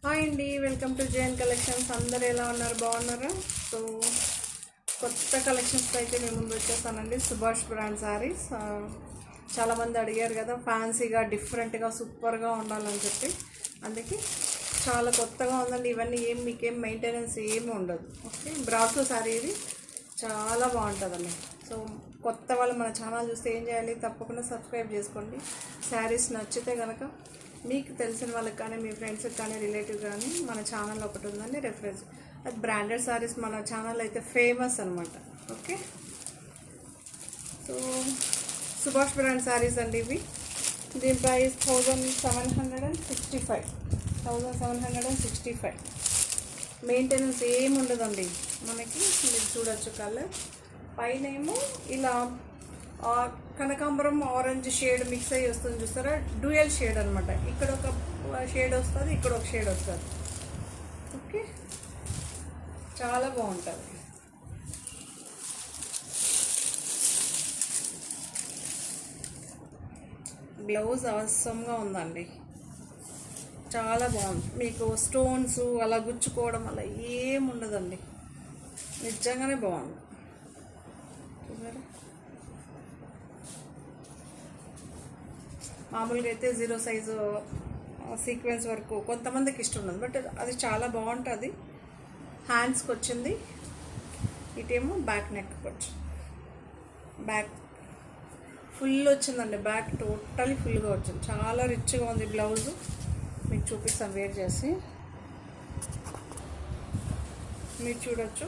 Hi అండి, welcome to JN collections. అందరు ఎలా ఉన్నారు? బాగున్నారా? సో కొత్త కలెక్షన్స్తో అయితే మేము ముందు వచ్చేస్తానండి. సుభాష్ బ్రాండ్ శారీస్ చాలామంది అడిగారు కదా, ఫ్యాన్సీగా డిఫరెంట్గా సూపర్గా ఉండాలని చెప్పి. అందుకే చాలా కొత్తగా ఉందండి. ఇవన్నీ మీకేం మెయింటెనెన్స్ ఏమి ఉండదు. ఓకే, బ్రాసో శారీ ఇది చాలా బాగుంటుందండి. సో కొత్త వాళ్ళు మన ఛానల్ చూస్తే ఏం చేయాలి? తప్పకుండా సబ్స్క్రైబ్ చేసుకోండి. శారీస్ నచ్చితే కనుక మీకు తెలిసిన వాళ్ళకి కానీ, మీ ఫ్రెండ్స్కి కానీ, రిలేటివ్ కానీ మన ఛానల్ ఒకటి ఉందండి రెఫరెన్స్. అది బ్రాండెడ్ శారీస్ మన ఛానల్ అయితే ఫేమస్ అనమాట. Okay, so Subhash brand saris అండి ఇవి. దీని ప్రైస్ 1765. మెయింటెనెన్స్ ఏమి ఉండదండి మనకి. మీరు చూడొచ్చు కలర్ పైన ఏమో ఇలా కనకాంబరం ఆరెంజ్ షేడ్ మిక్స్ అయ్యి వస్తుంది చూస్తారా, డ్యూయల్ షేడ్ అనమాట. ఇక్కడ ఒక షేడ్ వస్తుంది, ఇక్కడ ఒక షేడ్ వస్తుంది. ఓకే, చాలా బాగుంటుంది. బ్లౌజ్ అవసరంగా ఉందండి, చాలా బాగుంది. మీకు స్టోన్స్ అలా గుచ్చుకోవడం అలా ఏముండదండి, నిజంగానే బాగుంది. చూసారా, మామూలుగా అయితే 0 సైజు సీక్వెన్స్ వరకు కొంతమందికి ఇష్టం ఉండదు, బట్ అది చాలా బాగుంటుంది. హ్యాండ్స్కి వచ్చింది, ఇటేమో బ్యాక్ నెక్ వచ్చింది. బ్యాక్ ఫుల్ వచ్చిందండి, బ్యాక్ టోటలీ ఫుల్గా వచ్చింది. చాలా రిచ్గా ఉంది. బ్లౌజు మీకు చూపిస్తాను వేర్ చేసి, మీరు చూడొచ్చు.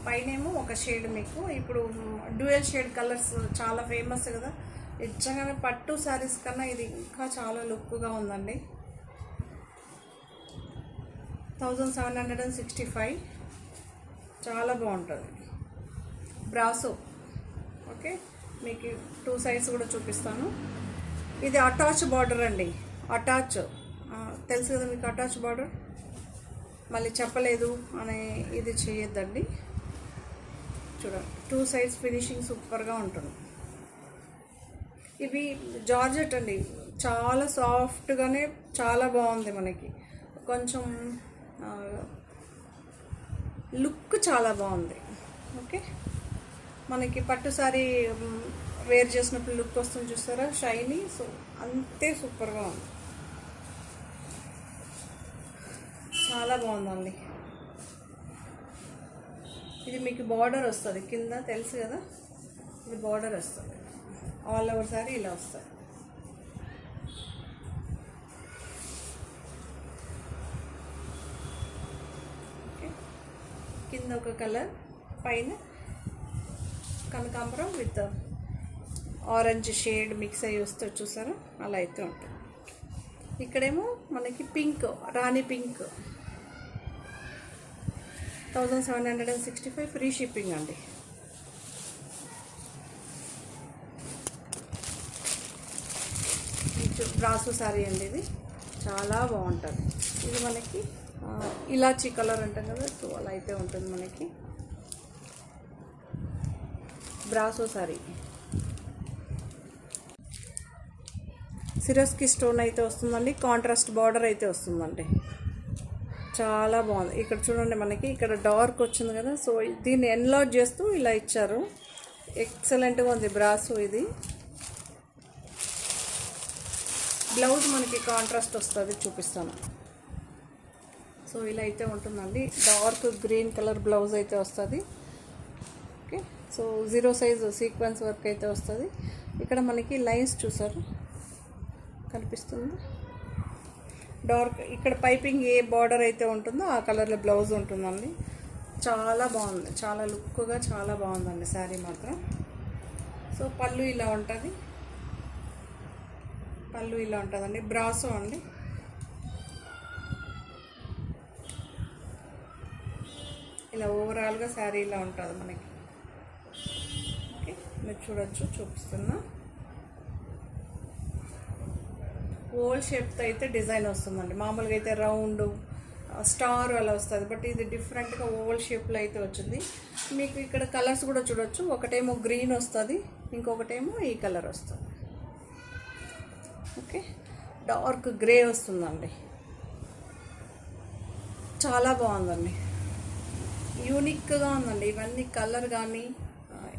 పైనేమో ఒక షేడ్, మీకు ఇప్పుడు డ్యూయల్ షేడ్ కలర్స్ చాలా ఫేమస్ కదా. నిజంగానే పట్టు శారీస్ కన్నా ఇది ఇంకా చాలా లుక్గా ఉందండి. 1765, చాలా బాగుంటుంది. బ్రాసో. ఓకే, మీకు 2 సైడ్స్ కూడా చూపిస్తాను. ఇది అటాచ్ బార్డర్ అండి. అటాచ్ తెలుసు కదా మీకు, అటాచ్ బార్డర్. మళ్ళీ చెప్పలేదు అని ఇది చేయొద్దండి. చూడండి, 2 సైడ్స్ ఫినిషింగ్ సూపర్గా ఉంటుంది. ఇవి జార్జెట్ అండి, చాలా సాఫ్ట్గానే చాలా బాగుంది. మనకి కొంచెం లుక్ చాలా బాగుంది. ఓకే, మనకి పట్టు సారీ వేర్ చేసినప్పుడు లుక్ వస్తుంది చూస్తారా, షైనీ. సో అంతే సూపర్గా ఉంది, చాలా బాగుందండి. ఇది మీకు బార్డర్ వస్తుంది కింద, తెలుసు కదా, ఇది బార్డర్ వస్తుంది. ఆల్ ఓవర్ సారీ ఇలా వస్తుంది. ఓకే, కింద ఒక కలర్, పైన కనకాంబరం విత్ ఆరెంజ్ షేడ్ మిక్స్ అయ్యి వస్తే చూసారా, అలా అయితే ఉంటుంది. ఇక్కడేమో మనకి పింక్, రాణి పింక్. 1765, ఫ్రీ షిప్పింగ్ అండి. బ్రాసో శారీ అండి, ఇది చాలా బాగుంటుంది. ఇది మనకి ఇలాచీ కలర్ అంటాం కదా, సో అలా అయితే ఉంటుంది మనకి. బ్రాసో శారీ సిరస్కి స్టోన్ అయితే వస్తుందండి, కాంట్రాస్ట్ బార్డర్ అయితే వస్తుందండి. చాలా బాగుంది. ఇక్కడ చూడండి, మనకి ఇక్కడ డార్క్ వచ్చింది కదా, సో దీన్ని ఎన్లార్జ్ చేస్తూ ఇలా ఇచ్చారు. ఎక్సలెంట్గా ఉంది బ్రాసో. ఇది బ్లౌజ్ మనకి కాంట్రాస్ట్ వస్తుంది, చూపిస్తాను. సో ఇలా అయితే ఉంటుందండి, డార్క్ గ్రీన్ కలర్ బ్లౌజ్ అయితే వస్తుంది. Okay, so 0 size sequence work అయితే వస్తుంది. ఇక్కడ మనకి లైన్స్ చూసారు, కనిపిస్తుంది. డార్క్ ఇక్కడ పైపింగ్ ఏ బార్డర్ అయితే ఉంటుందో ఆ కలర్లో బ్లౌజ్ ఉంటుందండి. చాలా బాగుంది, చాలా లుక్గా చాలా బాగుందండి శారీ మాత్రం. సో పళ్ళు ఇలా ఉంటుంది, పళ్ళు ఇలా ఉంటుందండి. బ్రాసో అండి. ఇలా ఓవరాల్గా శారీ ఇలా ఉంటుంది మనకి. ఓకే, మీరు చూడొచ్చు, చూపిస్తున్నా. ఓల్ షేప్తో అయితే డిజైన్ వస్తుందండి. మామూలుగా అయితే రౌండ్ స్టార్ అలా వస్తుంది, బట్ ఇది డిఫరెంట్గా ఓవల్ షేప్లో అయితే వచ్చింది. మీకు ఇక్కడ కలర్స్ కూడా చూడొచ్చు. ఒకటేమో గ్రీన్ వస్తుంది, ఇంకొకటేమో ఈ కలర్ వస్తుంది. ఓకే, డార్క్ గ్రే వస్తుందండి. చాలా బాగుందండి, యూనిక్గా ఉందండి. ఇవన్నీ కలర్ కానీ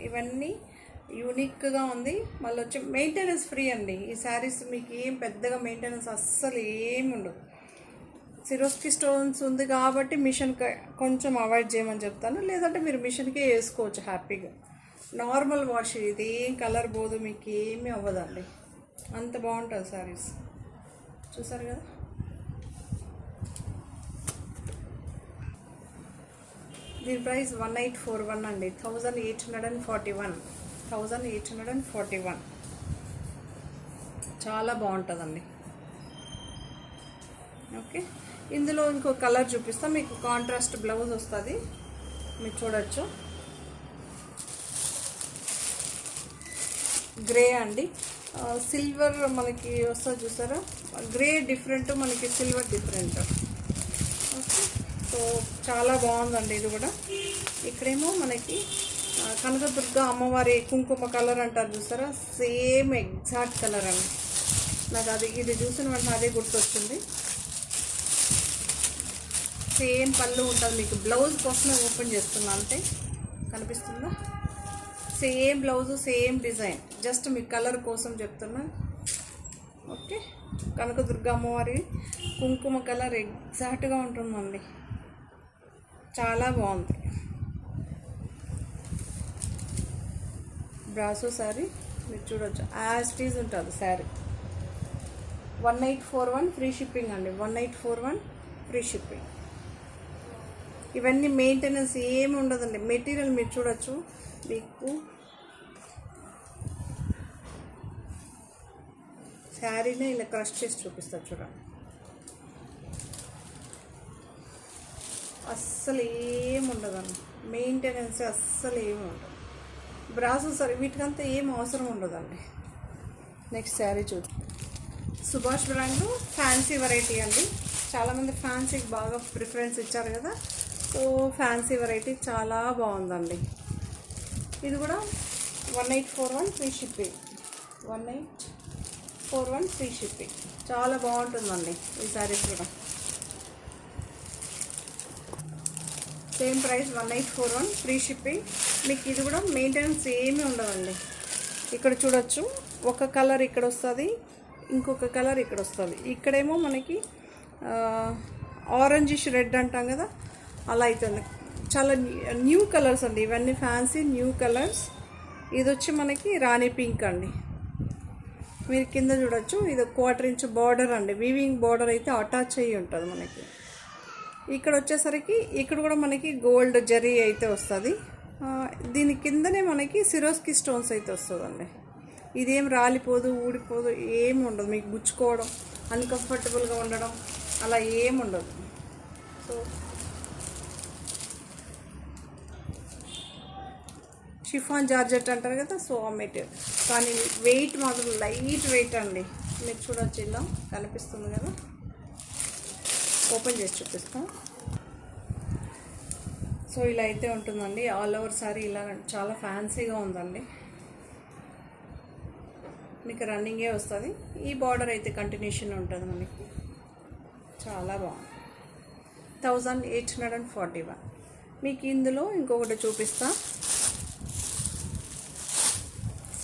ఇవన్నీ యూనిక్గా ఉంది. మళ్ళీ వచ్చి మెయింటెనెన్స్ ఫ్రీ అండి. ఈ శారీస్ మీకు ఏం పెద్దగా మెయింటెనెన్స్ అస్సలు ఏమి ఉండదు. సిరోస్కి స్టోన్స్ ఉంది కాబట్టి మిషన్ కొంచెం అవాయిడ్ చేయమని చెప్తాను, లేదంటే మీరు మిషన్కే వేసుకోవచ్చు హ్యాపీగా. నార్మల్ వాష్, ఇది ఏం కలర్ పోదు, మీకు ఏమీ అవ్వదండి, అంత బాగుంటుంది శారీస్. చూసారు కదా. దీని ప్రైస్ 1841 అండి, 1841 చాలా బాగుంటుందండి. ఓకే, ఇందులో ఇంకో కలర్ చూపిస్తా మీకు. కాంట్రాస్ట్ బ్లౌజ్ వస్తుంది, మీరు చూడొచ్చు. గ్రే అండి, సిల్వర్ మనకి వస్తుంది చూసారా. గ్రే డిఫరెంట్, మనకి సిల్వర్ డిఫరెంట్. ఓకే, సో చాలా బాగుందండి ఇది కూడా. ఇక్కడేమో మనకి కనకదుర్గ అమ్మవారి కుంకుమ కలర్ అంటారు చూసారా, సేమ్ ఎగ్జాక్ట్ కలర్ అండి. నాకు ఇది చూసిన వెంటనే అదే గుర్తొచ్చింది. సేమ్ పళ్ళు ఉంటుంది మీకు. బ్లౌజ్ కోసమే ఓపెన్ చేస్తున్నా అంతే, కనిపిస్తుందా. Same blouse, same design, just మీ కలర్ కోసం చెప్తున్నా. ఓకే, కనకదుర్గ అమ్మవారి కుంకుమ కలర్ ఎగ్జాక్ట్గా ఉంటుందండి, చాలా బాగుంది. బ్రాసో శారీ మీరు చూడవచ్చు, యాజ్ ఇట్ ఈజ్ ఉంటుంది శారీ. 1841 ఫ్రీ షిప్పింగ్ అండి, 1841 ఫ్రీ షిప్పింగ్. ఇవన్నీ మెయింటెనెన్స్ ఏమి ఉండదండి. మెటీరియల్ మీరు చూడొచ్చు, మీకు శారీనే ఇలా క్రష్ చేసి చూపిస్తారు చూడండి. అస్సలు ఏమి ఉండదండి, మెయింటెనెన్స్ అస్సలు ఏమి ఉండదు. బ్రాసో సరే వీటికంతా ఏం అవసరం ఉండదండి. నెక్స్ట్ శారీ చూద్దాం. సుభాష్ బ్రాండ్ ఫ్యాన్సీ వెరైటీ అండి. చాలామంది ఫ్యాన్సీకి బాగా ప్రిఫరెన్స్ ఇచ్చారు కదా, సో ఫ్యాన్సీ వెరైటీ చాలా బాగుందండి. ఇది కూడా 1841 ఫ్రీ షిప్పింగ్, 1841 ఫ్రీ షిప్పింగ్. చాలా బాగుంటుందండి ఈ శారీస్ కూడా. Same price 1841 free shipping. మీకు ఇది కూడా మెయింటెనెన్స్ ఏమీ ఉండదండి. ఇక్కడ చూడొచ్చు, ఒక కలర్ ఇక్కడ వస్తుంది, ఇంకొక కలర్ ఇక్కడ వస్తుంది. ఇక్కడేమో మనకి ఆరెంజిష్ రెడ్ అంటాం కదా, అలా అవుతుంది. చాలా న్యూ కలర్స్ అండి ఇవన్నీ, ఫ్యాన్సీ న్యూ కలర్స్. ఇది వచ్చి మనకి రాణి పింక్ అండి. మీరు కింద చూడొచ్చు, ఇది 1/4 ఇంచ్ బార్డర్ అండి, వీవింగ్ బార్డర్ అయితే అటాచ్ అయ్యి ఉంటుంది మనకి. ఇక్కడ వచ్చేసరికి ఇక్కడ కూడా మనకి గోల్డ్ జరీ అయితే వస్తుంది. దీని కిందనే మనకి సిరోస్కి స్టోన్స్ అయితే వస్తుందండి. ఇదేం రాలిపోదు, ఊడిపోదు, ఏమి ఉండదు. మీకు గుచ్చుకోవడం, అన్కంఫర్టబుల్గా ఉండడం అలా ఏమి ఉండదు. సో షిఫాన్ జార్జెట్ అంటారు కదా, సో ఆ మెటీరియల్. కానీ వెయిట్ మాత్రం లైట్ వెయిట్ అండి. మీరు చూడొచ్చు, ఇలా కనిపిస్తుంది కదా, ఓపెన్ చేసి చూపిస్తాం. సో ఇలా అయితే ఉంటుందండి ఆల్ ఓవర్ సారీ. ఇలా చాలా ఫ్యాన్సీగా ఉందండి, మీకు రన్నింగే వస్తుంది. ఈ బార్డర్ అయితే కంటిన్యూషన్ ఉంటుంది మనకి, చాలా బాగుంది. 1841. మీకు ఇందులో ఇంకొకటి చూపిస్తా,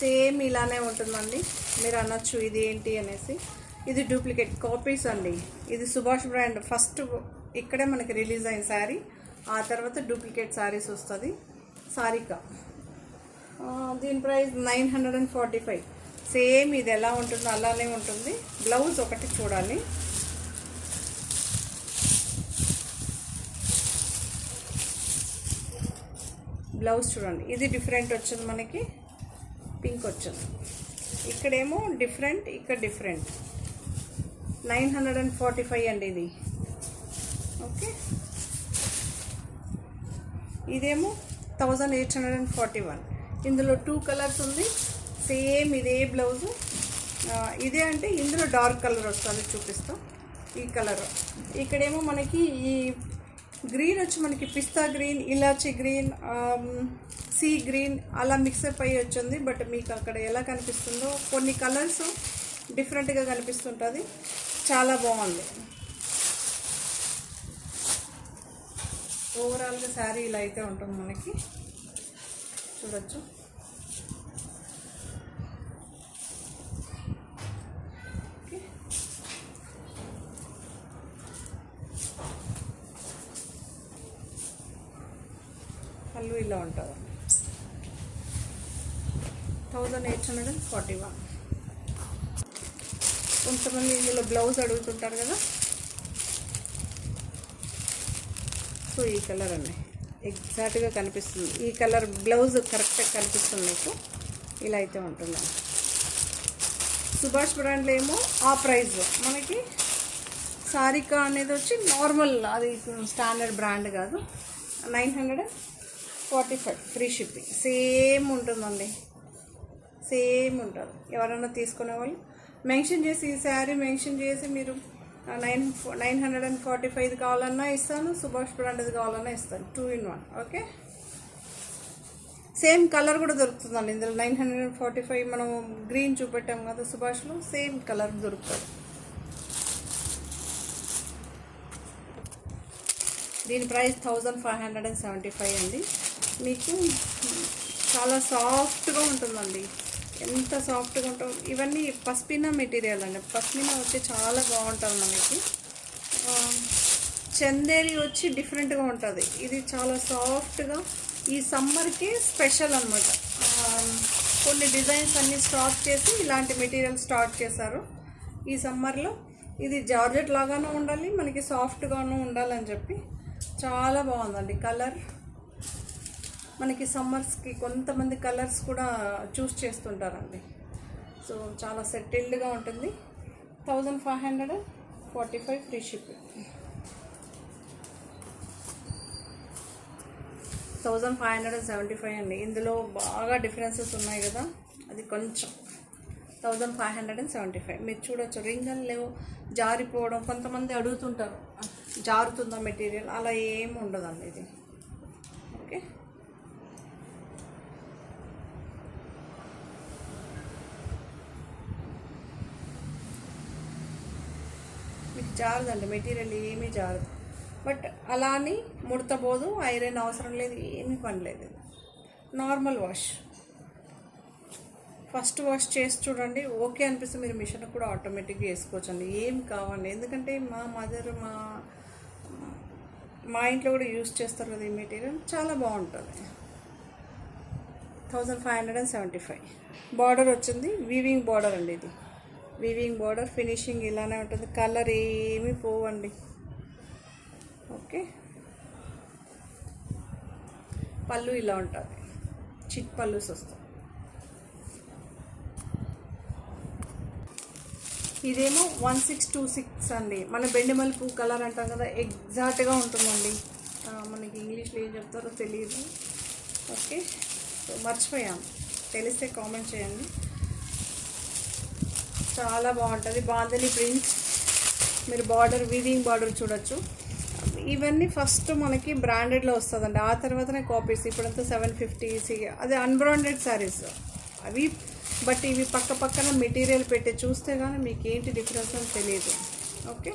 సేమ్ ఇలానే ఉంటుందండి. మీరు అనొచ్చు ఇది ఏంటి అనేసి, ఇది డూప్లికేట్ కాపీస్ అండి. ఇది సుభాష్ బ్రాండ్ ఫస్ట్ ఇక్కడే మనకి రిలీజ్ అయిన శారీ, ఆ తర్వాత డూప్లికేట్ శారీస్ వస్తుంది. సారికా, దీని ప్రైస్ 945. సేమ్ ఇది ఎలా ఉంటుందో అలానే ఉంటుంది. బ్లౌజ్ ఒకటి చూడాలి. బ్లౌజ్ చూడండి, ఇది డిఫరెంట్ వచ్చింది మనకి, పింక్ వచ్చింది. ఇక్కడేమో డిఫరెంట్, ఇక్కడ డిఫరెంట్. 945 అండి ఇది. ఓకే, ఇదేమో 1841. ఇందులో 2 కలర్స్ ఉంది. సేమ్ ఇదే బ్లౌజు, ఇదే అంటే ఇందులో డార్క్ కలర్ వస్తుంది, చూపిస్తాం. ఈ కలర్ ఇక్కడేమో మనకి ఈ గ్రీన్ వచ్చి మనకి పిస్తా గ్రీన్, ఇలాచీ గ్రీన్, సీ గ్రీన్ అలా మిక్సప్ అయ్యి వచ్చింది. బట్ మీకు అక్కడ ఎలా కనిపిస్తుందో కొన్ని కలర్స్ డిఫరెంట్గా కనిపిస్తుంటుంది, చాలా బాగుంది. ఓవరాల్గా శారీ ఇలా అయితే ఉంటుంది మనకి, చూడొచ్చు. పళ్ళు ఇలా ఉంటుంది 1841. కొంతమంది ఇందులో బ్లౌజ్ అడుగుతుంటారు కదా, సో ఈ కలర్ అండి ఎగ్జాక్ట్గా కనిపిస్తుంది. ఈ కలర్ బ్లౌజ్ కరెక్ట్గా కనిపిస్తుంది మీకు. ఇలా అయితే ఉంటుందండి. సుభాష్ బ్రాండ్లో ఏమో ఆ ప్రైస్ మనకి. సారికా అనేది వచ్చి నార్మల్, అది స్టాండర్డ్ బ్రాండ్ కాదు. 945 ఫ్రీ షిప్పింగ్. సేమ్ ఉంటుందండి, సేమ్ ఉంటుంది. ఎవరైనా తీసుకునే వాళ్ళు మెన్షన్ చేసి, ఈ శారీ మెన్షన్ చేసి మీరు 945 కావాలన్నా ఇస్తాను, సుభాష్ బ్రాండ్ది కావాలన్నా ఇస్తాను. 2 in 1. ఓకే, సేమ్ కలర్ కూడా దొరుకుతుందండి ఇందులో. 945 మనం గ్రీన్ చూపెట్టాం కదా సుభాష్లో, సేమ్ కలర్ దొరుకుతుంది. దీని ప్రైస్ 1575 అండి. మీకు చాలా సాఫ్ట్గా ఉంటుందండి, ఎంత సాఫ్ట్గా ఉంటుంది. ఇవన్నీ పస్మినా మెటీరియల్ అండి. పస్మినా వచ్చి చాలా బాగుంటుంది మనకి. చందేరి వచ్చి డిఫరెంట్గా ఉంటుంది. ఇది చాలా సాఫ్ట్గా, ఈ సమ్మర్కి స్పెషల్ అనమాట. కొన్ని డిజైన్స్ అన్నీ స్టార్ట్ చేసి ఇలాంటి మెటీరియల్ స్టార్ట్ చేశారు ఈ సమ్మర్లో. ఇది జార్జెట్ లాగానే ఉండాలి, మనకి సాఫ్ట్గాను ఉండాలని చెప్పి చాలా బాగుందండి. కలర్ మనకి సమ్మర్స్కి కొంతమంది కలర్స్ కూడా చూస్ చేస్తుంటారండి. సో చాలా సెటిల్డ్గా ఉంటుంది. 1545 ఫ్రీ షిప్పింగ్. 1575 అండి. ఇందులో బాగా డిఫరెన్సెస్ ఉన్నాయి కదా, అది కొంచెం 1575. మీరు చూడొచ్చు, రింగల్ లేవు, జారిపోవడం. కొంతమంది అడుగుతుంటారు జారుతుందా మెటీరియల్, అలా ఏమి ఉండదండి ఇది. ఓకే, మీకు జారదండి మెటీరియల్, ఏమీ జారదు. బట్ అలా అని ముడతపోదు, ఐరన్ అవసరం లేదు, ఏమీ పని లేదు. నార్మల్ వాష్, ఫస్ట్ వాష్ చేసి చూడండి, ఓకే అనిపిస్తే మీరు మిషన్ కూడా ఆటోమేటిక్గా వేసుకోవచ్చండి, ఏం కావండి. ఎందుకంటే మా మదర్ మా ఇంట్లో కూడా యూజ్ చేస్తారు కదా ఈ మెటీరియల్, చాలా బాగుంటుంది. 1575. బార్డర్ వచ్చింది, వీవింగ్ బార్డర్ అండి. ఇది వీవింగ్ బార్డర్, ఫినిషింగ్ ఇలానే ఉంటుంది, కలర్ ఏమీ పోవండి. ఓకే, పళ్ళు ఇలా ఉంటుంది, చిట్ పళ్ళుస్ వస్తాయి. ఇదేమో 1626 అండి. మన బెండిమల్లి కలర్ అంటాం కదా, ఎగ్జాక్ట్గా ఉంటుందండి. మనకి ఇంగ్లీష్లో ఏం చెప్తారో తెలియదు. ఓకే, సో మర్చిపోయాము, తెలిస్తే కామెంట్ చేయండి. చాలా బాగుంటుంది. బాందని ప్రింట్స్, మీరు బార్డర్, వీవింగ్ బార్డర్ చూడొచ్చు. ఇవన్నీ ఫస్ట్ మనకి బ్రాండెడ్లో వస్తుందండి, ఆ తర్వాతనే కాపీస్. ఇప్పుడంతా 750, అదే అన్బ్రాండెడ్ శారీస్ అవి. బట్ ఇవి పక్క పక్కన మెటీరియల్ పెట్టి చూస్తే కానీ మీకు ఏంటి డిఫరెన్స్ అని తెలియదు. ఓకే,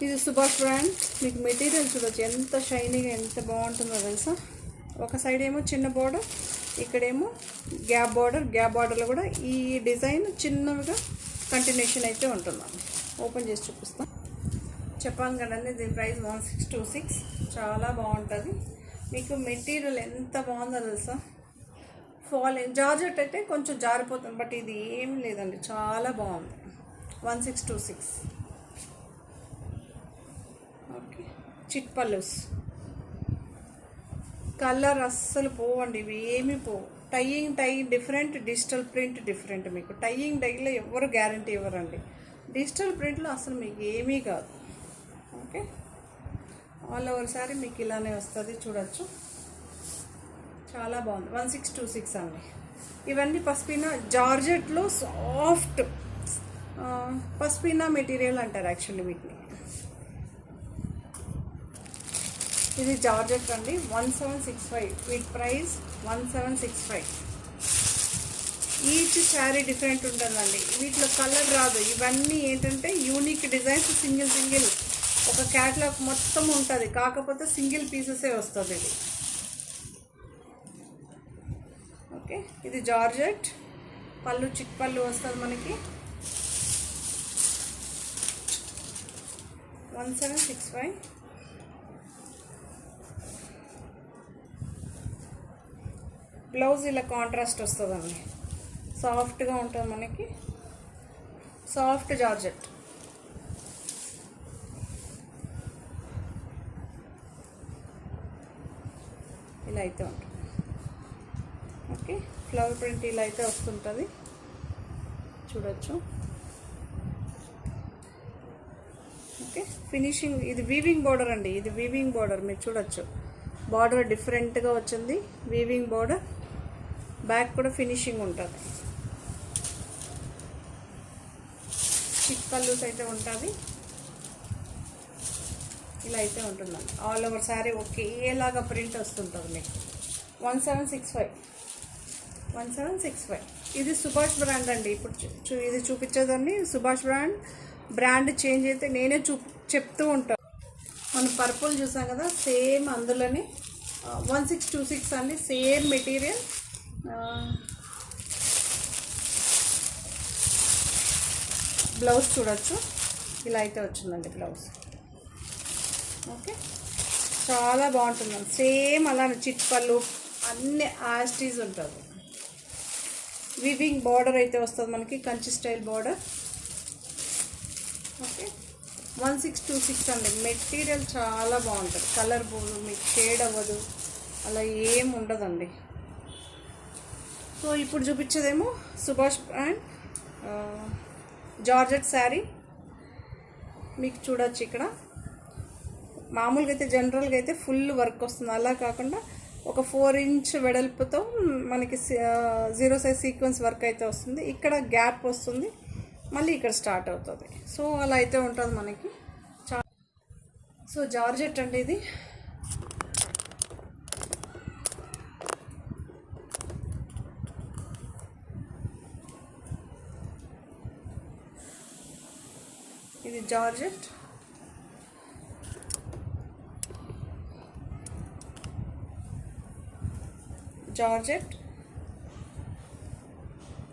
ఇది సుభాష్ బ్రాండ్. మీకు మెటీరియల్ చూడొచ్చు ఎంత షైనీగా, ఎంత బాగుంటుందో తెలుసా. ఒక సైడ్ ఏమో చిన్న బార్డర్, ఇక్కడేమో గ్యాప్ బార్డర్. గ్యాప్ బార్డర్లో కూడా ఈ డిజైన్ చిన్నవిగా కంటిన్యూషన్ అయితే ఉంటుందండి. ఓపెన్ చేసి చూపిస్తాం. చెప్పాను కదండి, దీని ప్రైస్ 1626. చాలా బాగుంటుంది. మీకు మెటీరియల్ ఎంత బాగుందో తెలుసా. ఫాలింగ్ జార్జెట్ అయితే కొంచెం జారిపోతుంది, బట్ ఇది ఏం లేదండి, చాలా బాగుంది. 1626. Okay, chit pallus. కలర్ అస్సలు పోవండి, ఇవి ఏమీ పోవు. టై డిఫరెంట్, డిజిటల్ ప్రింట్ డిఫరెంట్. మీకు టైయింగ్ డైలో ఎవరు గ్యారంటీ ఇవ్వరండి, డిజిటల్ ప్రింట్లో అసలు మీకు ఏమీ కాదు. ఓకే, ఆల్ ఓవర్ సారీ మీకు ఇలానే వస్తుంది, చూడొచ్చు. చాలా బాగుంది. 1626 అండి. ఇవన్నీ పస్మినా జార్జెట్లో సాఫ్ట్ పస్మినా మెటీరియల్ అంటారు యాక్చువల్లీ వీటిని. ఇది జార్జెట్ అండి. 1765. వీటి ప్రైస్ 1765. ఈచ్ శారీ డిఫరెంట్ ఉంటుందండి, వీటిలో కలర్ రాదు. ఇవన్నీ ఏంటంటే యూనిక్ డిజైన్స్, సింగిల్ ఒక క్యాట్లాగ్ మొత్తం ఉంటుంది, కాకపోతే సింగిల్ పీసెసే వస్తుంది ఇది. ఓకే, ఇది జార్జెట్ పళ్ళు, చిక్ పళ్ళు వస్తుంది మనకి. 1765. బ్లౌజ్ ఇలా కాంట్రాస్ట్ వస్తుందండి, సాఫ్ట్గా ఉంటుంది మనకి, సాఫ్ట్ జార్జెట్. ఇలా అయితే ఉంటుంది. ఓకే, ఫ్లవర్ ప్రింట్ ఇలా అయితే వస్తుంటుంది, చూడొచ్చు. ఓకే, ఫినిషింగ్ ఇది వీవింగ్ బార్డర్ అండి, ఇది వీవింగ్ బార్డర్ మీరు చూడొచ్చు. బార్డర్ డిఫరెంట్గా వచ్చింది, వీవింగ్ బార్డర్. బ్యాక్ కూడా ఫినిషింగ్ ఉంటుంది, చిక్ పల్లూస్ అయితే ఉంటుంది. ఇలా అయితే ఉంటుందండి, ఆల్ ఓవర్ శారీ ఒకేలాగా ప్రింట్ వస్తుంటుంది మీకు. 1765. ఇది సుభాష్ బ్రాండ్ అండి. ఇప్పుడు ఇది చూపించేదండి సుభాష్ బ్రాండ్ చేంజ్ అయితే నేనే చెప్తూ ఉంటాను. మనం పర్పుల్ చూసాం కదా, సేమ్ అందులోనే 1626 అండి, సేమ్ మెటీరియల్. బ్లౌజ్ చూడొచ్చు, ఇలా అయితే వచ్చిందండి బ్లౌజ్. ఓకే, చాలా బాగుంటుందండి, సేమ్ అలానే చిట్ పళ్ళు అన్ని యాస్టీస్ ఉంటుంది. వివింగ్ బార్డర్ అయితే వస్తుంది మనకి, కంచి స్టైల్ బార్డర్. ఓకే, 1626 అండి. మెటీరియల్ చాలా బాగుంటుంది, కలర్ పోదు, మీకు షేడ్ అవ్వదు, అలా ఏం ఉండదండి. సో ఇప్పుడు చూపించేదేమో సుభాష్ బ్రాండ్ జార్జెట్ శారీ. మీకు చూడొచ్చు ఇక్కడ మామూలుగా అయితే జనరల్గా అయితే ఫుల్ వర్క్ వస్తుంది, అలా కాకుండా ఒక 4 ఇంచ్ వెడల్పుతో మనకి 0 సైజ్ సీక్వెన్స్ వర్క్ అయితే వస్తుంది. ఇక్కడ గ్యాప్ వస్తుంది, మళ్ళీ ఇక్కడ స్టార్ట్ అవుతుంది. సో అలా అయితే ఉంటుంది మనకి. సో జార్జెట్ అండి ఇది. ఇది జార్జెట్.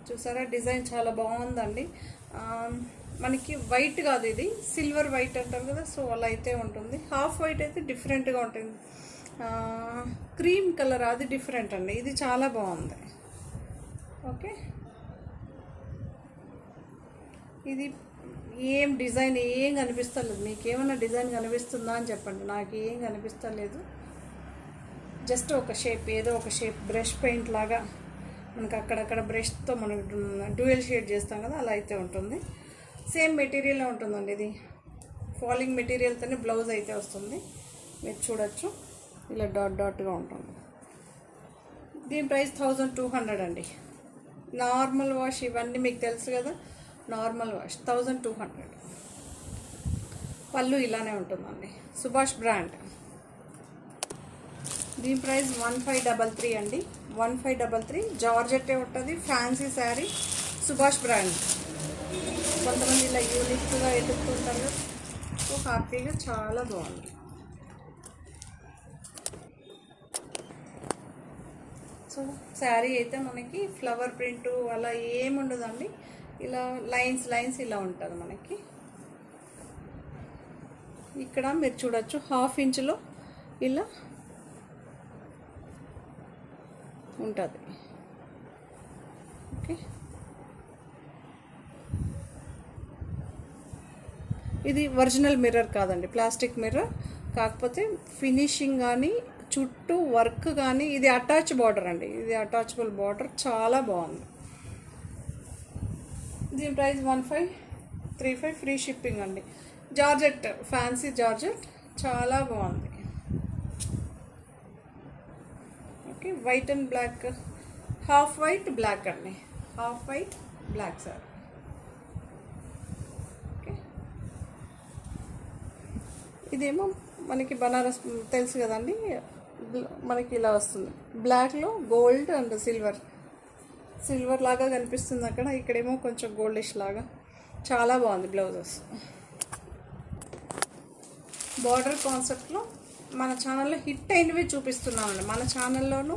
చూసారా, డిజైన్ చాలా బాగుందండి. మనకి వైట్ కాదు, ఇది సిల్వర్ వైట్ అంటారు కదా, సో అలా అయితే ఉంటుంది. హాఫ్ వైట్ అయితే డిఫరెంట్గా ఉంటుంది, క్రీమ్ కలర్ అది డిఫరెంట్ అండి. ఇది చాలా బాగుంది. ఓకే, ఇది ఏం డిజైన్ ఏం కనిపిస్తలేదు. మీకు ఏమైనా డిజైన్ కనిపిస్తుందా అని చెప్పండి, నాకు ఏం కనిపిస్తలేదు. జస్ట్ ఒక షేప్, ఏదో ఒక షేప్, బ్రష్ పెయింట్ లాగా మనకు అక్కడక్కడ బ్రష్తో మనం డ్యూయల్ షేడ్ చేస్తాం కదా, అలా అయితే ఉంటుంది. సేమ్ మెటీరియల్ ఉంటుందండి, ఇది ఫాలింగ్ మెటీరియల్తోనే బ్లౌజ్ అయితే వస్తుంది. మీరు చూడొచ్చు, ఇలా డాట్గా ఉంటుంది. దీని ప్రైస్ 1200 అండి. నార్మల్ వాష్ ఇవన్నీ మీకు తెలుసు కదా, నార్మల్ వాష్ 1200. పళ్ళు ఇలానే ఉంటుందండి, సుభాష్ బ్రాండ్. దీని ప్రైస్ 1533 అండి, 1533. జార్జెట్టే ఉంటుంది, ఫ్యాన్సీ శారీ, సుభాష్ బ్రాండ్. కొంతమంది ఇలా యూనిక్గా ఎదుగుతుంటారు కదా, సో హ్యాపీగా చాలా బాగుంది. సో శారీ అయితే మనకి ఫ్లవర్ ప్రింట్ అలా ఏముండదండి, ఇలా లైన్స్ ఇలా ఉంటుంది మనకి. ఇక్కడ మీరు చూడొచ్చు, హాఫ్ ఇంచులో ఇలా ఉంటుంది. ఓకే, ఇది ఒరిజినల్ మిర్రర్ కాదండి, ప్లాస్టిక్ మిర్రర్. కాకపోతే ఫినిషింగ్ కానీ చుట్టూ వర్క్ కానీ, ఇది అటాచ్ బార్డర్ అండి, ఇది అటాచబుల్ బార్డర్, చాలా బాగుంది. దీని ప్రైస్ 1535, ఫ్రీ షిప్పింగ్ అండి. జార్జెట్, ఫ్యాన్సీ జార్జెట్, చాలా బాగుంది. Okay, white and black, half white black అండి, half white black sir. Okay, ఇదేమో మనకి బనారస్ తెలుసు కదండి, మనకి ఇలా వస్తుంది, బ్లాక్లో గోల్డ్ అండ్ సిల్వర్ లాగా కనిపిస్తుంది అక్కడ, ఇక్కడేమో కొంచెం గోల్డిష్ లాగా. చాలా బాగుంది బ్లౌజెస్. బార్డర్ కాన్సెప్ట్లో మన ఛానల్లో హిట్ అయినవి చూపిస్తున్నామండి మన ఛానల్లోనూ.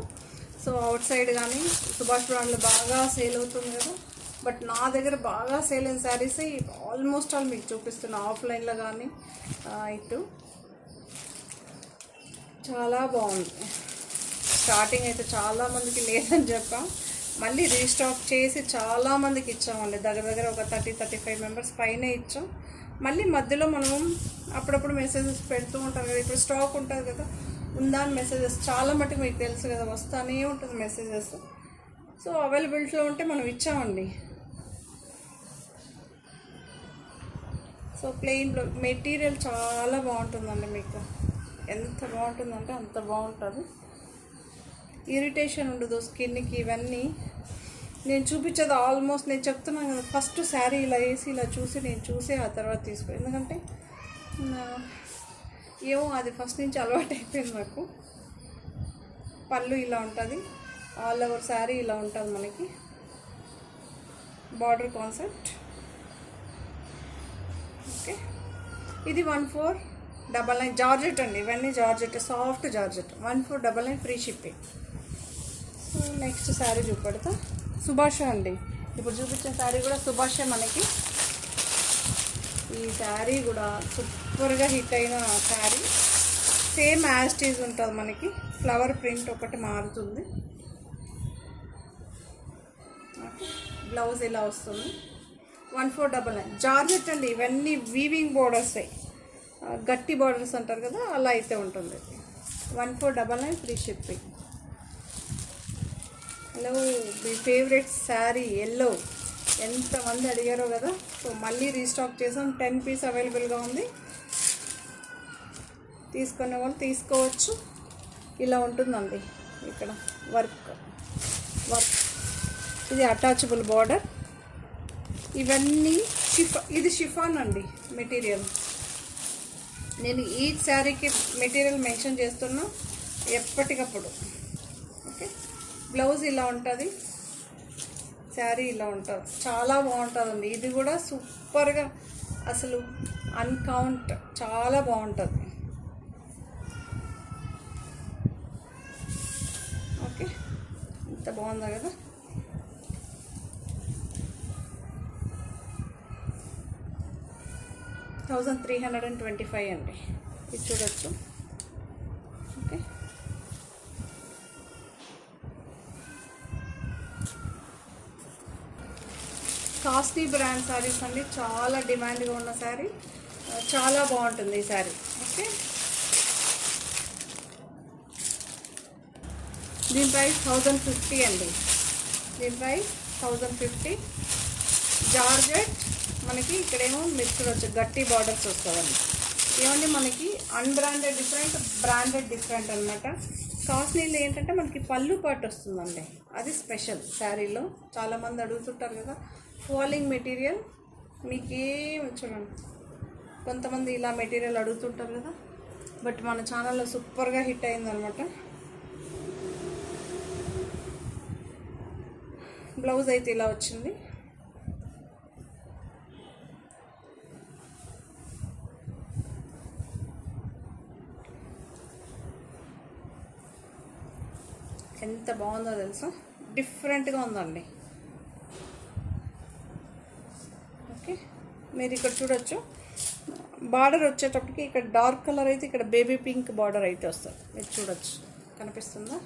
సో అవుట్ సైడ్ కానీ సుభాష్ బ్రాండ్లో బాగా సేల్ అవుతుంది కదా, బట్ నా దగ్గర బాగా సేల్ అయిన శారీస్ ఆల్మోస్ట్ ఆల్ మీకు చూపిస్తున్నా. ఆఫ్లైన్లో కానీ ఇటు చాలా బాగుంది. స్టార్టింగ్ అయితే చాలామందికి లేదని చెప్పాం, మళ్ళీ రీస్టాక్ చేసి చాలామందికి ఇచ్చామండి. దగ్గర ఒక 30-35 మెంబర్స్ పైన ఇచ్చాం. మళ్ళీ మధ్యలో మనం అప్పుడప్పుడు మెసేజెస్ పెడుతూ ఉంటాం కదా, ఇప్పుడు స్టాక్ ఉంటుంది కదా ఉందా అని మెసేజెస్ చాలా మటుకు మీకు తెలుసు కదా, వస్తానే ఉంటుంది మెసేజెస్. సో అవైలబిలిటీలో ఉంటే మనం ఇచ్చామండి. సో ప్లెయిన్ మెటీరియల్ చాలా బాగుంటుందండి, మీకు ఎంత బాగుంటుందంటే అంత బాగుంటుంది. ఇరిటేషన్ ఉండదు స్కిన్కి. ఇవన్నీ నేను చూపించేది ఆల్మోస్ట్ నేను చెప్తున్నాను కదా, ఫస్ట్ శారీ ఇలా వేసి ఇలా నేను చూసి ఆ తర్వాత తీసుకో, ఎందుకంటే ఏమో అది ఫస్ట్ నుంచి అలవాటు అయిపోయింది నాకు. పళ్ళు ఇలా ఉంటుంది, ఆల్ ఓవర్ శారీ ఇలా ఉంటుంది మనకి. Border concept okay. ఇది 1499 జార్జెట్ అండి. ఇవన్నీ georgette, soft georgette. 1499 free shipping. So next sari చూపెడతా. సుభాష్ అండి, ఇప్పుడు చూపించిన శారీ కూడా సుభాషే మనకి. ఈ శారీ కూడా సూపర్గా హిట్ అయిన శారీ. సేమ్ యాస్టీజ్ ఉంటుంది మనకి, ఫ్లవర్ ప్రింట్ ఒకటి మారుతుంది. బ్లౌజ్ ఇలా వస్తుంది. 1499 జార్జెట్ అండి. ఇవన్నీ వీవింగ్ బోర్డర్స్, గట్టి బార్డర్స్ అంటారు కదా, అలా అయితే ఉంటుంది. 1499 ఫ్రీ షిప్పింగ్. హలో, మీ ఫేవరెట్ శారీ ఎల్లో ఎంతమంది అడిగారో కదా, సో మళ్ళీ రీస్టాక్ చేసాం. 10 పీస్ అవైలబుల్గా ఉంది, తీసుకునే వాళ్ళు తీసుకోవచ్చు. ఇలా ఉంటుందండి ఇక్కడ వర్క్. ఇది అటాచబుల్ బార్డర్. ఇవన్నీ ఇది షిఫాన్ అండి మెటీరియల్. నేను ఈ శారీకి మెటీరియల్ మెన్షన్ చేస్తున్నా ఎప్పటికప్పుడు. ఓకే, బ్లౌజ్ ఇలా ఉంటుంది, శారీ ఇలా ఉంటుంది. చాలా బాగుంటుందండి. ఇది కూడా సూపర్గా అసలు అన్కౌంట్ చాలా బాగుంటుంది. ఓకే, ఇంత బాగుందా కదా. $1325 అండి. ఇది చూడొచ్చు. ఓకే, కాస్ట్లీ బ్రాండ్ శారీస్ అండి, చాలా డిమాండ్గా ఉన్న శారీ, చాలా బాగుంటుంది ఈ శారీ. ఓకే, దీని ప్రైస్ 1050 అండి. దీని ప్రైస్ 1050. జార్జెట్ మనకి ఇక్కడేమో మిక్స్డ్ వచ్చి గట్టి బార్డర్స్ వస్తుందండి. ఏమంటే మనకి అన్బ్రాండెడ్ డిఫరెంట్, బ్రాండెడ్ డిఫరెంట్ అనమాట. కాస్ట్లీలో ఏంటంటే మనకి పళ్ళు పాటు వస్తుందండి, అది స్పెషల్ శారీలో. చాలామంది అడుగుతుంటారు కదా ఫాలింగ్ మెటీరియల్, మీకేం చూడండి, కొంతమంది ఇలా మెటీరియల్ అడుగుతుంటారు కదా, బట్ మన ఛానల్లో సూపర్గా హిట్ అయిందనమాట. బ్లౌజ్ అయితే ఇలా వచ్చింది. ఎంత బాగుందో తెలుసా, డిఫరెంట్గా ఉందండి. ఓకే, మీరు ఇక్కడ చూడొచ్చు. బార్డర్ వచ్చేటప్పటికి ఇక్కడ డార్క్ కలర్ అయితే ఇక్కడ బేబీ పింక్ బార్డర్ అయితే వస్తుంది. మీరు చూడొచ్చు, కనిపిస్తుందా?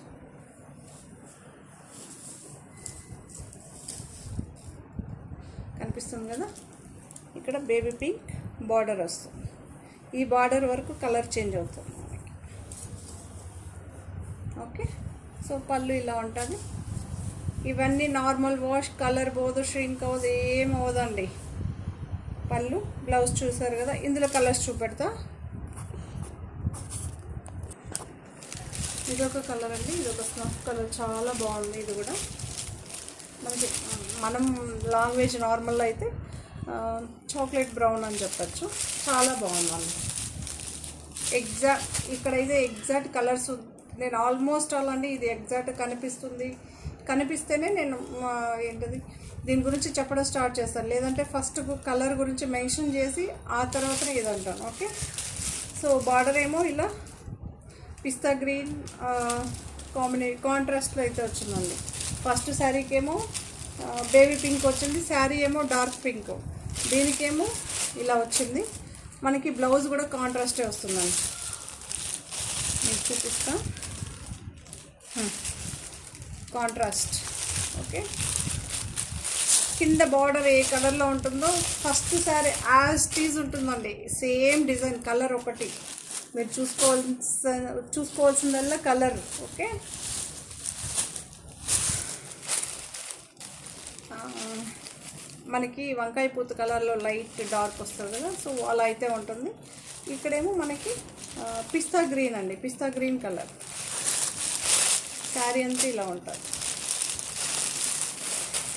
కనిపిస్తుంది కదా, ఇక్కడ బేబీ పింక్ బార్డర్ వస్తుంది. ఈ బార్డర్ వరకు కలర్ చేంజ్ అవుతుంది మనకి. ఓకే, సో పళ్ళు ఇలా ఉంటుంది. ఇవన్నీ నార్మల్ వాష్, కలర్ పోదు, ష్రింక్ అవ్వదు, ఏం అవ్వదండి. పళ్ళు, బ్లౌజ్ చూసారు కదా. ఇందులో కలర్స్ చూపెడతా. ఇదొక కలర్ అండి, ఇదొక స్నఫ్ కలర్, చాలా బాగుంది. ఇది కూడా మనకి మనం లాంగ్వేజ్ నార్మల్లో అయితే చాక్లెట్ బ్రౌన్ అని చెప్పచ్చు. చాలా బాగుందండి. ఇక్కడైతే ఎగ్జాక్ట్ కలర్స్ నేను ఆల్మోస్ట్ ఆల్ అండి, ఇది ఎగ్జాక్ట్ కనిపిస్తేనే నేను ఏంటది దీని గురించి చెప్పడం స్టార్ట్ చేస్తాను. లేదంటే ఫస్ట్ కలర్ గురించి మెన్షన్ చేసి ఆ తర్వాతనే ఇది అంటాను. ఓకే, సో బార్డర్ ఏమో ఇలా పిస్తా గ్రీన్ కాంట్రాస్ట్లో అయితే వచ్చిందండి. ఫస్ట్ శారీకి ఏమో బేబీ పింక్ వచ్చింది, శారీ ఏమో డార్క్ పింక్, దీనికేమో ఇలా వచ్చింది. మనకి బ్లౌజ్ కూడా కాంట్రాస్టే వస్తుందండి. మీకు చూపిస్తా కాంట్రాస్ట్. ఓకే, కింద బార్డర్ ఏ కలర్లో ఉంటుందో ఫస్ట్ శారీ యాజ్ టీజ్ ఉంటుందండి. సేమ్ డిజైన్, కలర్ ఒకటి. మీరు చూసుకోవాల్సిందల్లా కలర్. ఓకే, మనకి వంకాయ పూత కలర్లో లైట్ డార్క్ వస్తుంది కదా, సో అలా అయితే ఉంటుంది. ఇక్కడేమో మనకి పిస్తా గ్రీన్ అండి, పిస్తా గ్రీన్ కలర్. శారీ అంతా ఇలా ఉంటుంది.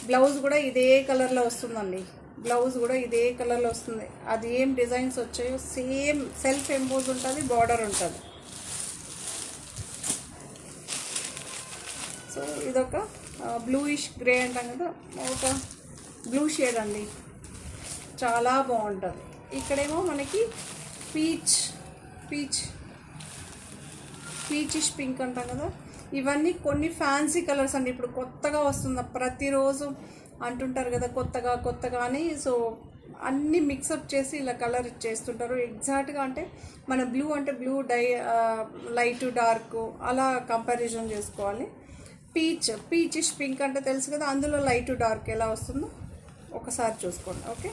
బ్లౌజ్ కూడా ఇదే కలర్లో వస్తుందండి, బ్లౌజ్ కూడా ఇదే కలర్లో వస్తుంది. అది ఏం డిజైన్స్ వచ్చాయో సేమ్ సెల్ఫ్ ఎంబోజ్ ఉంటుంది, బార్డర్ ఉంటుంది. సో ఇదొక బ్లూయిష్ గ్రే అంటాం కదా, ఒక బ్లూ షేడ్ అండి, చాలా బాగుంటుంది. ఇక్కడేమో మనకి పీచిష్ పింక్ అంటాం కదా, ఇవన్నీ కొన్ని ఫ్యాన్సీ కలర్స్ అండి. ఇప్పుడు కొత్తగా వస్తుంది, ప్రతిరోజు అంటుంటారు కదా కొత్తగా అని. సో అన్నీ మిక్సప్ చేసి ఇలా కలర్ చేస్తుంటారు. ఎగ్జాక్ట్గా అంటే మన బ్లూ అంటే బ్లూ లైట్ డార్క్ అలా కంపారిజన్ చేసుకోవాలి. పీచిష్ పింక్ అంటే తెలుసు కదా, అందులో లైట్ డార్క్ ఎలా వస్తుందో ఒకసారి చూసుకోండి. ఓకే,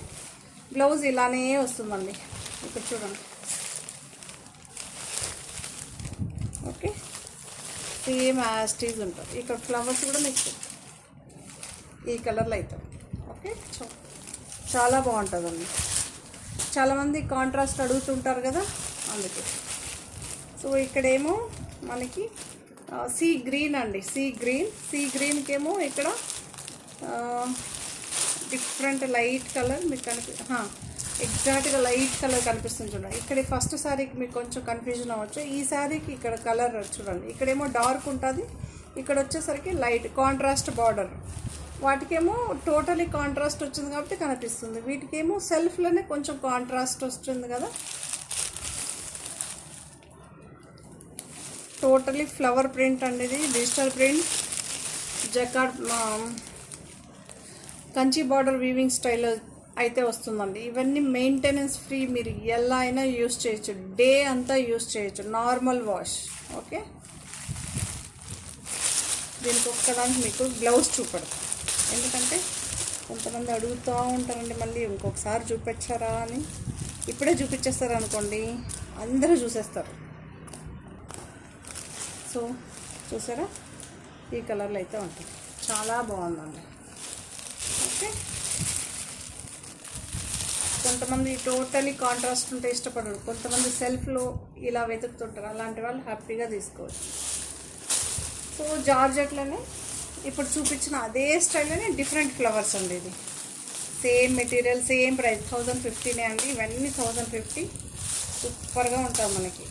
బ్లౌజ్ ఇలానే వస్తుందండి, ఇక్కడ చూడండి. ఓకే, సేమ్ యాస్టీజ్ ఉంటుంది. ఇక్కడ ఫ్లవర్స్ కూడా మీకు ఈ కలర్లో అవుతాయి. ఓకే, చాలా బాగుంటుందండి. చాలామంది కాంట్రాస్ట్ అడుగుతుంటారు కదా, అందుకే. సో ఇక్కడేమో మనకి సీ గ్రీన్ అండి, సీ గ్రీన్కేమో ఇక్కడ డిఫరెంట్ లైట్ కలర్ మీకు ఎగ్జాక్ట్గా లైట్ కలర్ కనిపిస్తుంది చూడండి. ఇక్కడ ఫస్ట్ శారీకి మీకు కొంచెం కన్ఫ్యూజన్ అవ్వచ్చు. ఈ శారీకి ఇక్కడ కలర్ చూడండి, ఇక్కడేమో డార్క్ ఉంటుంది, ఇక్కడ వచ్చేసరికి లైట్ కాంట్రాస్ట్ బార్డర్. వాటికేమో టోటలీ కాంట్రాస్ట్ వచ్చింది కాబట్టి కనిపిస్తుంది, వీటికేమో సెల్ఫ్లోనే కొంచెం కాంట్రాస్ట్ వస్తుంది కదా. టోటలీ ఫ్లవర్ ప్రింట్ అండి, ఇది digital print, jacquard Kanchi border weaving style అయితే వస్తుందండి. ఇవన్నీ మెయింటెనెన్స్ ఫ్రీ, మీరు ఎలా అయినా యూస్ చేయొచ్చు, డే అంతా యూస్ చేయొచ్చు, నార్మల్ వాష్. ఓకే, దీనికి ఒక్కదానికి మీకు బ్లౌజ్ చూపెడతాం, ఎందుకంటే కొంతమంది అడుగుతూ ఉంటారండి మళ్ళీ ఇంకొకసారి చూపించారా అని. ఇప్పుడే చూపించేస్తారు అనుకోండి, అందరూ చూసేస్తారు. సో చూసారా, ఈ కలర్లో అయితే ఉంటుంది, చాలా బాగుందండి. ఓకే, కొంతమంది టోటలీ కాంట్రాస్ట్ ఉంటే ఇష్టపడరు, కొంతమంది సెల్ఫ్లో ఇలా వెతుకుతుంటారు, అలాంటి వాళ్ళు హ్యాపీగా తీసుకోవచ్చు. సో జార్జెట్లోనే ఇప్పుడు చూపించిన అదే స్టైల్లోనే డిఫరెంట్ ఫ్లవర్స్ అండి. ఇది సేమ్ మెటీరియల్, సేమ్ ప్రైస్, 1050 అండి. ఇవన్నీ 1050, సూపర్గా ఉంటాయి మనకి.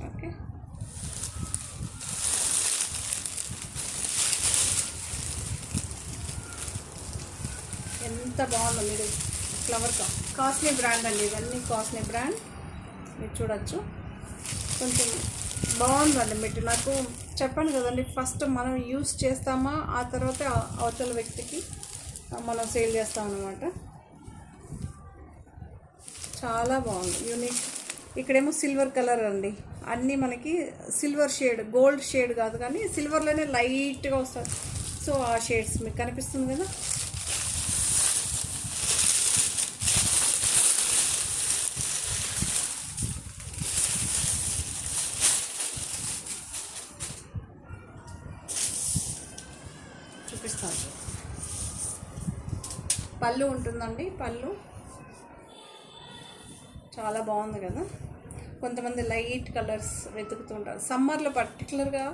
ఓకే, ఎంత బాగుందో. మీరు ఫ్లవర్ కాస్ట్లీ బ్రాండ్ అండి, ఇవన్నీ కాస్ట్లీ బ్రాండ్, మీరు చూడొచ్చు. కొంచెం బాగుందండి. మీరు నాకు చెప్పాను కదండి, ఫస్ట్ మనం యూస్ చేస్తామా, ఆ తర్వాత అవతల వ్యక్తికి మనం సేల్ చేస్తాం అన్నమాట. చాలా బాగుంది, యూనిక్. ఇక్కడేమో సిల్వర్ కలర్ అండి, అన్నీ మనకి సిల్వర్ షేడ్, గోల్డ్ షేడ్ కాదు కానీ సిల్వర్లోనే లైట్గా వస్తుంది. సో ఆ షేడ్స్ మీకు కనిపిస్తుంది కదా. చూపిస్తాను, పళ్ళు ఉంటుందండి, పళ్ళు చాలా బాగుంది కదా. కొంతమంది లైట్ కలర్స్ వెతుకుతుంటారు సమ్మర్లో. పర్టికులర్గా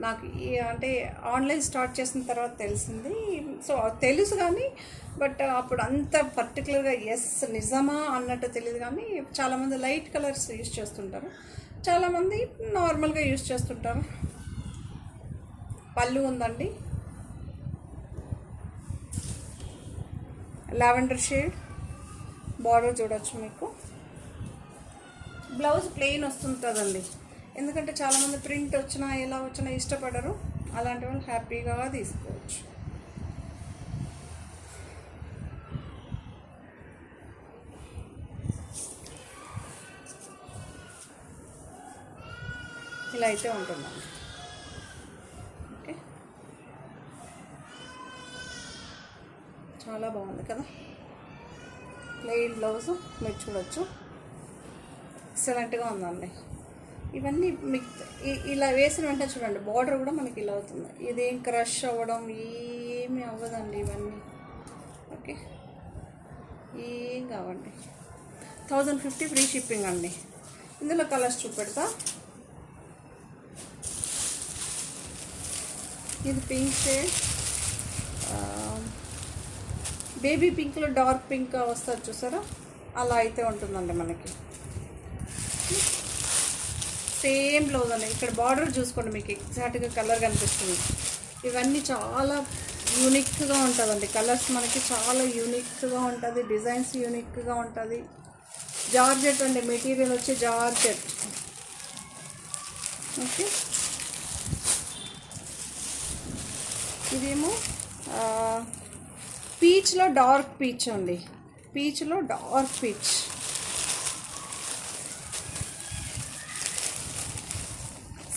నాకు అంటే ఆన్లైన్ స్టార్ట్ చేసిన తర్వాత తెలిసింది. సో తెలుసు కానీ బట్ అప్పుడు అంత పర్టికులర్గా ఎస్ నిజమా అన్నట్టు తెలియదు. కానీ చాలామంది లైట్ కలర్స్ యూస్ చేస్తుంటారు, చాలామంది నార్మల్గా యూస్ చేస్తుంటారు. పళ్ళు ఉందండి, లావెండర్ షేడ్, బార్డర్ చూడొచ్చు మీకు. బ్లౌజ్ ప్లెయిన్ వస్తుంటుందండి. ఎందుకంటే చాలామంది ప్రింట్ వచ్చినా ఎలా వచ్చినా ఇష్టపడరు. అలాంటి వాళ్ళు హ్యాపీగా తీసుకోవచ్చు. ఇలా అయితే ఉంటుందండి. ఓకే, చాలా బాగుంది కదా. ప్లెయిన్ బ్లౌజ్ మీరు చూడొచ్చు, ఎక్సలెంట్గా ఉందండి. ఇవన్నీ మీకు ఇలా వేసిన వెంటనే చూడండి, బార్డర్ కూడా మనకి ఇలా అవుతుంది. ఇదేం క్రష్ అవ్వడం ఏమీ అవ్వదండి ఇవన్నీ. ఓకే, ఏం కావండి. 1050 ఫ్రీ షిప్పింగ్ అండి. ఇందులో కలర్స్ చూపెడతా. ఇది పింక్ షేడ్, బేబీ పింక్లో డార్క్ పింక్ వస్తుంది చూసారా, అలా అయితే ఉంటుందండి మనకి. సేమ్ బ్లౌజ్ అండి. ఇక్కడ బార్డర్ చూసుకోండి, మీకు ఎగ్జాక్ట్గా కలర్ కనిపిస్తుంది. ఇవన్నీ చాలా యూనిక్గా ఉంటుందండి. కలర్స్ మనకి చాలా యూనిక్గా ఉంటుంది, డిజైన్స్ యూనిక్గా ఉంటుంది. జార్జెట్ అండి, మెటీరియల్ వచ్చి జార్జెట్. ఓకే, ఇదేమో పీచ్లో డార్క్ పీచ్ అండి, పీచ్లో డార్క్ పీచ్.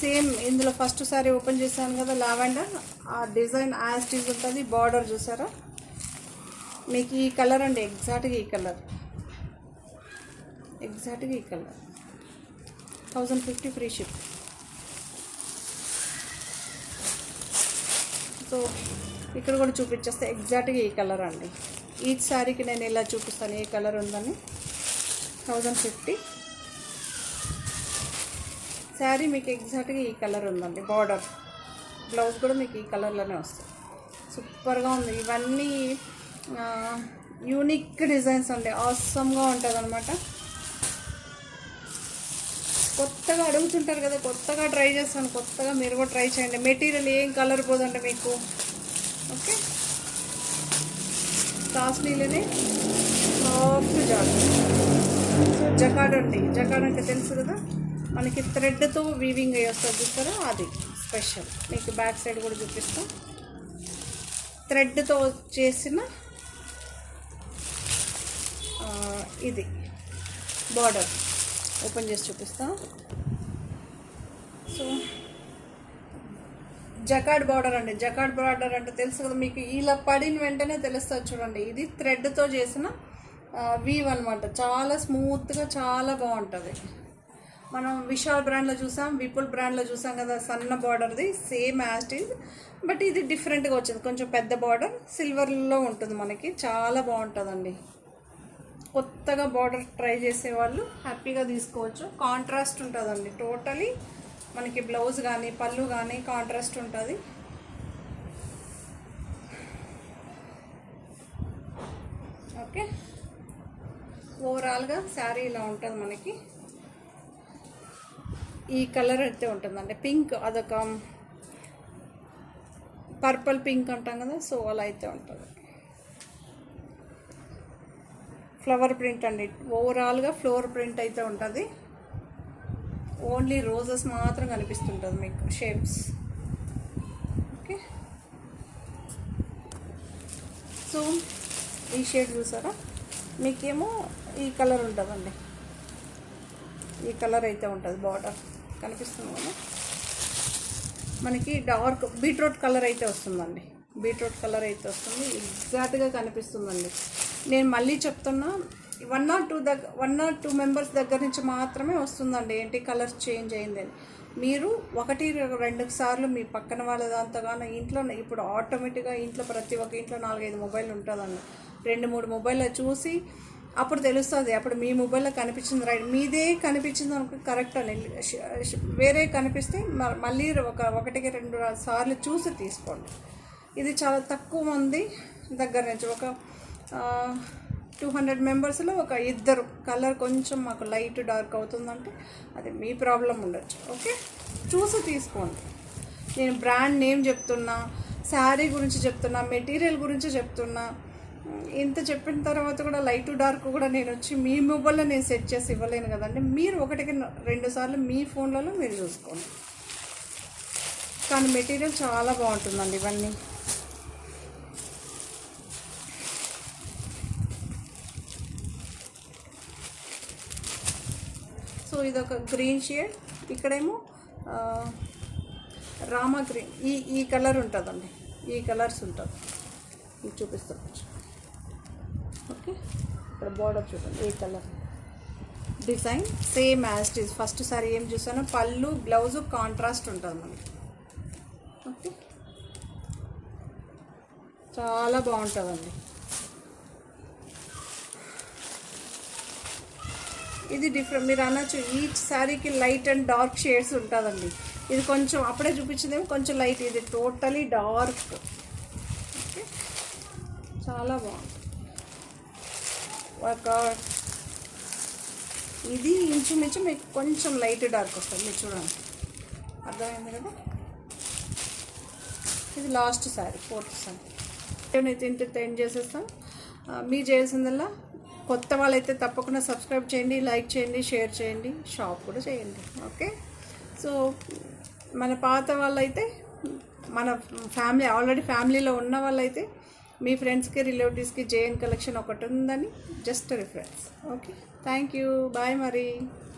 సేమ్ ఇందులో ఫస్ట్ సారీ ఓపెన్ చేశాను కదా లావెండర్, ఆ డిజైన్ యాస్టీజ్ ఉంటుంది. బార్డర్ చూసారా, మీకు ఈ కలర్ అండి, ఎగ్జాక్ట్గా ఈ కలర్, ఎగ్జాక్ట్గా ఈ కలర్. 1050 free ship. సో ఇక్కడ కూడా చూపించేస్తే ఎగ్జాక్ట్గా ఈ కలర్ అండి. ఈచ్ శారీకి నేను ఇలా చూపిస్తాను ఏ కలర్ ఉందని. 1050 శారీ మీకు ఎగ్జాక్ట్గా ఈ కలర్ ఉందండి. బార్డర్ బ్లౌజ్ కూడా మీకు ఈ కలర్లోనే వస్తుంది. సూపర్గా ఉంది. ఇవన్నీ యూనిక్ డిజైన్స్ అండి, ఆసమ్గా ఉంటుంది అనమాట. కొత్తగా అడుగుతుంటారు కదా, కొత్తగా ట్రై చేస్తాను, కొత్తగా మీరు కూడా ట్రై చేయండి. మెటీరియల్ ఏం కలర్ పోదండి మీకు. ఓకే, కాస్ట్లీలోనే సాఫ్ట్ జకార్డ్ అండి. జకార్డ్ అంటే తెలుసు కదా, మనకి థ్రెడ్తో వీవింగ్ అయ్యి వస్తుంది చూస్తారా, అది స్పెషల్. మీకు బ్యాక్ సైడ్ కూడా చూపిస్తాం. థ్రెడ్తో చేసిన ఇది బార్డర్ ఓపెన్ చేసి చూపిస్తాం. సో జకార్డ్ బార్డర్ అండి. జకార్డ్ బార్డర్ అంటే తెలుసు కదా మీకు, ఇలా పడిన వెంటనే తెలుస్తుంది చూడండి. ఇది థ్రెడ్తో చేసిన వీవ్ అనమాట. చాలా స్మూత్గా చాలా బాగుంటుంది. మనం విశాల్ బ్రాండ్లో చూసాం, విపుల్ బ్రాండ్లో చూసాం కదా సన్న బార్డర్ది, సేమ్ యాస్టీజ్. బట్ ఇది డిఫరెంట్గా వచ్చింది, కొంచెం పెద్ద బార్డర్, సిల్వర్లో ఉంటుంది మనకి. చాలా బాగుంటుందండి. కొత్తగా బార్డర్ ట్రై చేసేవాళ్ళు హ్యాపీగా తీసుకోవచ్చు. కాంట్రాస్ట్ ఉంటుందండి టోటలీ. మనకి బ్లౌజ్ కానీ పళ్ళు కానీ కాంట్రాస్ట్ ఉంటుంది. ఓకే, ఓవరాల్గా శారీ ఇలా ఉంటుంది మనకి. ఈ కలర్ అయితే ఉంటుందండి, పింక్, అదొక పర్పుల్ పింక్ అంటాం కదా, సో అలా అయితే ఉంటుంది. ఫ్లవర్ ప్రింట్ అండి, ఓవరాల్గా ఫ్లోర్ ప్రింట్ అయితే ఉంటుంది. ఓన్లీ రోజెస్ మాత్రం కనిపిస్తుంటుంది మీకు, షేప్స్. ఓకే, సో ఈ షేడ్ చూసారా, మీకేమో ఈ కలర్ ఉంటుందండి. ఈ కలర్ అయితే ఉంటుంది. బార్డర్ కనిపిస్తుంది కదా మనకి, డార్క్ బీట్రూట్ కలర్ అయితే వస్తుందండి. బీట్రూట్ కలర్ అయితే వస్తుంది, ఎగ్జాక్ట్గా కనిపిస్తుందండి. నేను మళ్ళీ చెప్తున్నా, 1 or 2 మెంబర్స్ దగ్గర నుంచి మాత్రమే వస్తుందండి ఏంటి కలర్ చేంజ్ అయిందని. మీరు 1-2 సార్లు మీ పక్కన వాళ్ళ దాంతోగానో ఇంట్లో, ఇప్పుడు ఆటోమేటిక్గా ఇంట్లో ప్రతి ఒక్క ఇంట్లో 4-5 మొబైల్ ఉంటుందండి. 2-3 మొబైల్లో చూసి అప్పుడు తెలుస్తుంది. అప్పుడు మీ మొబైల్లో కనిపించింది రైట్, మీదే కనిపించింది అనుకో కరెక్ట్ అని. వేరే కనిపిస్తే మళ్ళీ 1-2 సార్లు చూసి తీసుకోండి. ఇది చాలా తక్కువ మంది దగ్గర నుంచి, ఒక 200 మెంబర్స్లో ఒక 2 కలర్ కొంచెం మాకు లైట్ డార్క్ అవుతుందంటే అది మీ ప్రాబ్లం ఉండొచ్చు. ఓకే, చూసి తీసుకోండి. నేను బ్రాండ్ నేమ్ చెప్తున్నా, శారీ గురించి చెప్తున్నా, మెటీరియల్ గురించి చెప్తున్నా. ఇంత చెప్పిన తర్వాత కూడా లైట్ డార్క్ కూడా నేను వచ్చి మీ మొబైల్లో నేను సెట్ చేసి ఇవ్వలేను కదండి. మీరు ఒకటికి 2 సార్లు మీ ఫోన్లలో మీరు చూసుకోండి. కానీ మెటీరియల్ చాలా బాగుంటుందండి ఇవన్నీ. సో ఇదొక గ్రీన్ షేడ్, ఇక్కడేమో రామా గ్రీన్, ఈ కలర్ ఉంటుందండి, ఈ కలర్స్ ఉంటుంది. ఇది చూపిస్తాను. ఓకే, ఇక్కడ బార్డర్ చూడండి, ఈ colour design same as it is. First sorry ఏం చూసానో పళ్ళు బ్లౌజు కాంట్రాస్ట్ ఉంటుంది మనకి. ఓకే, చాలా బాగుంటుందండి. ఇది డిఫరెంట్, మీరు అనొచ్చు ఈచ్ శారీకి లైట్ అండ్ డార్క్ షేడ్స్ ఉంటుందండి. ఇది కొంచెం అప్పుడే చూపించిందేమో కొంచెం లైట్, ఇది టోటలీ డార్క్. ఓకే, చాలా బాగుంది. ఒక ఇది ఇంచుమించు మీకు కొంచెం లైట్ డార్క్ వస్తుంది, మీరు చూడండి, అర్థమైంది కదా. ఇది లాస్ట్ శారీ, 4th శారీ. నేనైతే ఇంటితో ఎండ్ చేసేస్తాం. మీరు చేయాల్సిందల్లా కొత్త వాళ్ళైతే తప్పకుండా సబ్స్క్రైబ్ చేయండి, లైక్ చేయండి, షేర్ చేయండి, షాప్ కూడా చేయండి. ఓకే, సో మన పాత వాళ్ళైతే, మన ఫ్యామిలీ ఆల్రెడీ ఫ్యామిలీలో ఉన్న వాళ్ళైతే మీ ఫ్రెండ్స్కి రిలేటివ్స్కి జేఎన్ కలెక్షన్ ఒకటి ఉందని just reference. Okay, thank you, bye మరి.